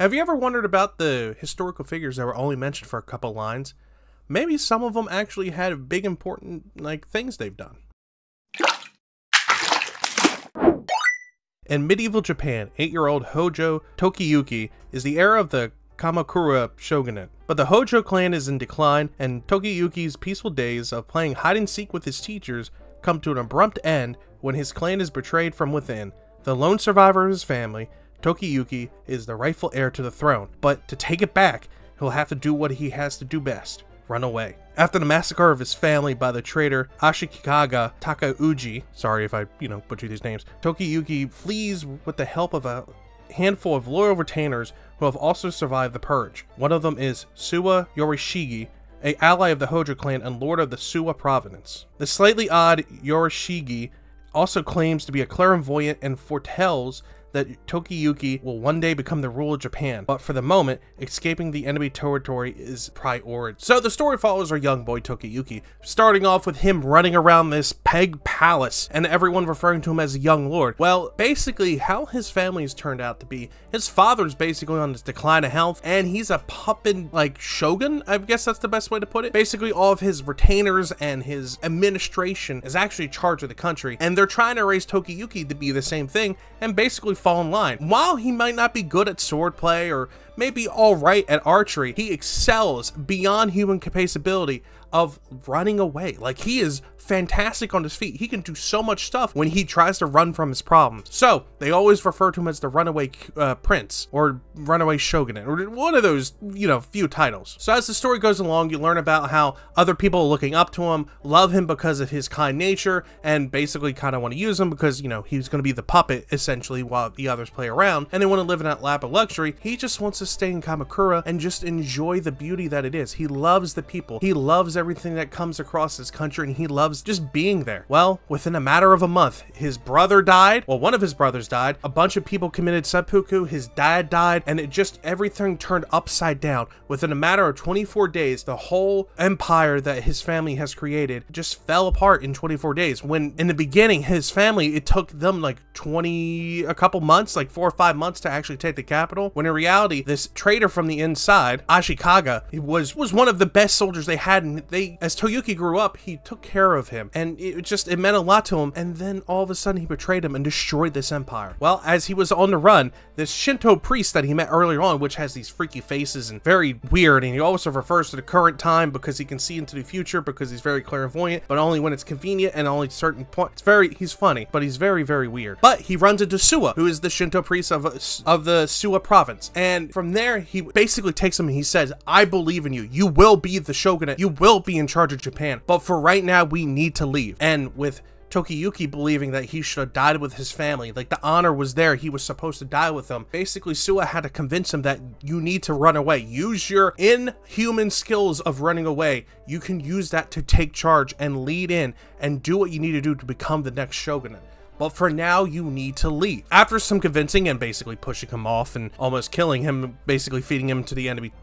Have you ever wondered about the historical figures that were only mentioned for a couple lines? Maybe some of them actually had big important things they've done. In medieval Japan, 8-year-old Hojo Tokiyuki is the heir of the Kamakura shogunate. But the Hojo clan is in decline, and Tokiyuki's peaceful days of playing hide-and-seek with his teachers come to an abrupt end when his clan is betrayed from within. The lone survivor of his family, Tokiyuki is the rightful heir to the throne, but to take it back, he'll have to do what he has to do best: run away. After the massacre of his family by the traitor Ashikaga Takauji, sorry if I, butcher these names, Tokiyuki flees with the help of a handful of loyal retainers who have also survived the purge. One of them is Suwa Yorishige, an ally of the Hojo clan and lord of the Suwa province. The slightly odd Yorishige also claims to be a clairvoyant and foretells that Tokiyuki will one day become the ruler of Japan, but for the moment, escaping the enemy territory is priority. So the story follows our young boy Tokiyuki, starting off with him running around this peg palace and everyone referring to him as a young lord. Well, basically how his family has turned out to be, his father's basically on his decline of health, and he's a puppet shogun, I guess that's the best way to put it. Basically all of his retainers and his administration is actually in charge of the country, and they're trying to raise Tokiyuki to be the same thing and basically fall in line. While he might not be good at swordplay or maybe all right at archery, he excels beyond human capability of running away. He is fantastic on his feet. He can do so much stuff when he tries to run from his problems. So they always refer to him as the runaway prince or runaway shogunate or one of those, few titles. So as the story goes along, you learn about how other people are looking up to him, love him because of his kind nature, and basically kind of want to use him because, he's going to be the puppet essentially while the others play around, and they want to live in that lap of luxury. He just wants to stay in Kamakura and just enjoy the beauty that it is. He loves the people. He loves everything that comes across his country, and he loves just being there. Well, within a matter of a month, his brother died. Well, one of his brothers died. A bunch of people committed seppuku. His dad died, and everything turned upside down. Within a matter of 24 days, the whole empire that his family has created just fell apart in 24 days. When in the beginning, his family, it took them a couple months, 4 or 5 months to actually take the capital. When in reality, this traitor from the inside, Ashikaga, was one of the best soldiers they had, and as Toyuki grew up, he took care of him, and it meant a lot to him. And then all of a sudden he betrayed him and destroyed this empire. Well, as he was on the run, this Shinto priest that he met earlier on, which has these freaky faces and very weird, and he also refers to the current time because he can see into the future because he's very clairvoyant, but only when it's convenient and only certain points. He's funny, but he's very, very weird. But he runs into Suwa, who is the Shinto priest of the Suwa province, and from there he basically takes him and he says, "I believe in you. You will be the shogunate. You will be in charge of Japan. But for right now, we need to leave." And with Tokiyuki believing that he should have died with his family, the honor was there, he was supposed to die with them. Basically, Suwa had to convince him that you need to run away. Use your inhuman skills of running away. You can use that to take charge and lead in and do what you need to do to become the next shogunate. But for now, you need to leave. After some convincing and basically pushing him off and almost killing him, basically feeding him to the enemy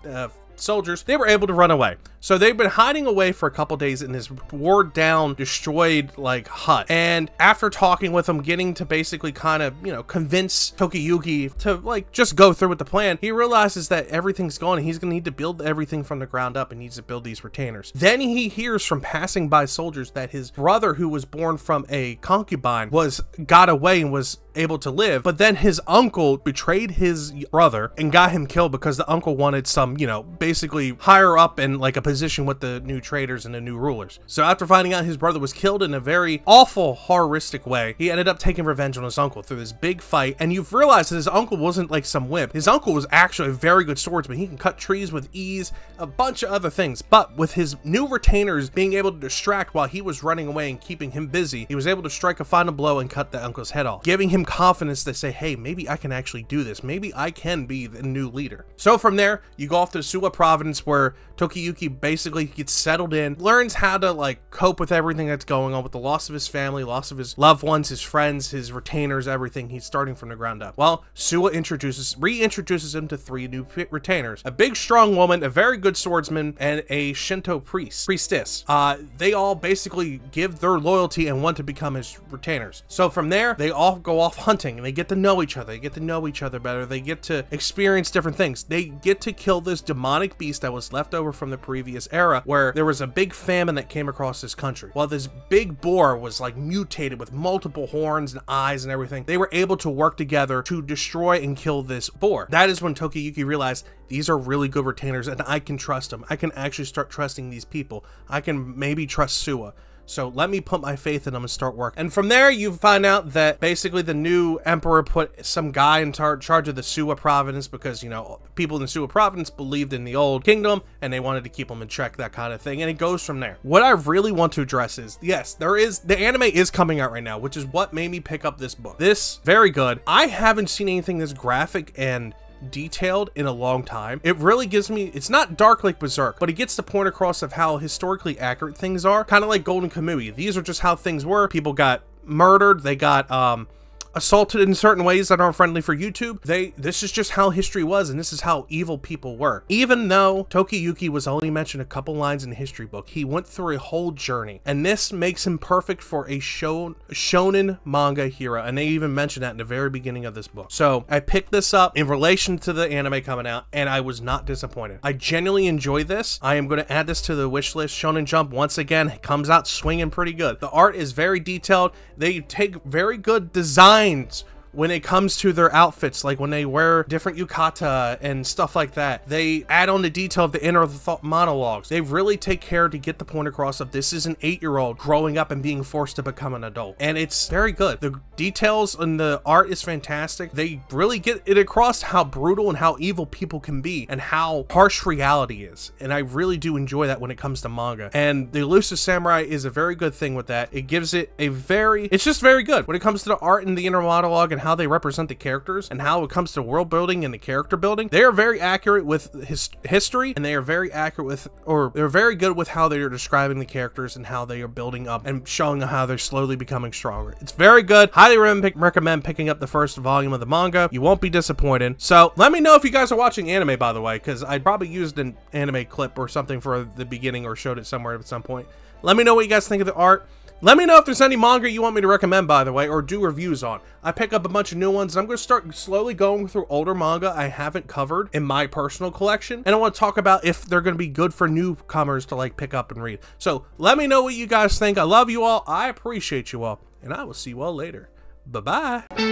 soldiers, they were able to run away. So they've been hiding away for a couple days in this wore down, destroyed hut. And after talking with him, getting to basically kind of, convince Tokiyuki to just go through with the plan, he realizes that everything's gone and he's gonna need to build everything from the ground up and needs to build these retainers. Then he hears from passing by soldiers that his brother, who was born from a concubine, got away and was able to live, but then his uncle betrayed his brother and got him killed because the uncle wanted some, basically higher up in a position with the new traders and the new rulers. So after finding out his brother was killed in a very awful, horrific way, he ended up taking revenge on his uncle through this big fight. And you've realized that his uncle wasn't some wimp. His uncle was actually a very good swordsman. He can cut trees with ease, a bunch of other things. But with his new retainers being able to distract while he was running away and keeping him busy, he was able to strike a final blow and cut the uncle's head off, giving him confidence to say, hey, maybe I can actually do this. Maybe I can be the new leader. So from there, you go off to Suwa province, where Tokiyuki basically gets settled in, learns how to cope with everything that's going on with the loss of his family, loss of his loved ones, his friends, his retainers, everything. He's starting from the ground up. Well, Suwa reintroduces him to 3 new retainers: a big strong woman, a very good swordsman, and a Shinto priestess. They all basically give their loyalty and want to become his retainers. So from there, they all go off hunting and they get to know each other. They get to know each other better. They get to experience different things. They get to kill this demonic beast that was left over from the previous era where there was a big famine that came across this country. While this big boar was like mutated with multiple horns and eyes and everything, they were able to work together to destroy and kill this boar. That is when Tokiyuki realized these are really good retainers and I can trust them. I can actually start trusting these people. I can maybe trust Suwa. So let me put my faith in them and start working. And from there, you find out that basically the new emperor put some guy in charge of the Suwa province because, you know, people in the Suwa province believed in the old kingdom and they wanted to keep them in check, that kind of thing. And it goes from there. What I really want to address is, yes, the anime is coming out right now, which is what made me pick up this book. This, very good. I haven't seen anything this graphic and detailed in a long time. It really gives me, it's not dark like Berserk, but it gets the point across of how historically accurate things are, kind of like Golden Kamuy. These are just how things were. People got murdered, they got assaulted in certain ways that aren't friendly for YouTube. This is just how history was, and this is how evil people were. Even though Tokiyuki was only mentioned a couple lines in the history book, he went through a whole journey, and this makes him perfect for a shonen manga hero, and they even mentioned that in the very beginning of this book. So I picked this up in relation to the anime coming out, and I was not disappointed. I genuinely enjoy this. I am going to add this to the wish list. Shonen Jump, once again, comes out swinging pretty good. The art is very detailed. They take very good designs when it comes to their outfits, like when they wear different yukata and stuff like that. They add on the detail of the inner thought monologues. They really take care to get the point across of this is an 8-year-old growing up and being forced to become an adult. And it's very good. The details and the art is fantastic. They really get it across how brutal and how evil people can be and how harsh reality is. And I really do enjoy that when it comes to manga. And the Elusive Samurai is a very good thing with that. It gives it a it's just very good when it comes to the art and the inner monologue and how they represent the characters and how it comes to world building and the character building. They are very accurate with history, and they are very accurate with, or they're very good with how they are describing the characters and how they are building up and showing how they're slowly becoming stronger. It's very good. Highly recommend picking up the first volume of the manga. You won't be disappointed. So let me know if you guys are watching anime, by the way, because I probably used an anime clip or something for the beginning or showed it somewhere at some point. Let me know what you guys think of the art. Let me know if there's any manga you want me to recommend, by the way, or do reviews on. I pick up a bunch of new ones, and I'm going to start slowly going through older manga I haven't covered in my personal collection, and I want to talk about if they're going to be good for newcomers to like pick up and read. So let me know what you guys think. I love you all. I appreciate you all, and I will see you all later. Bye-bye.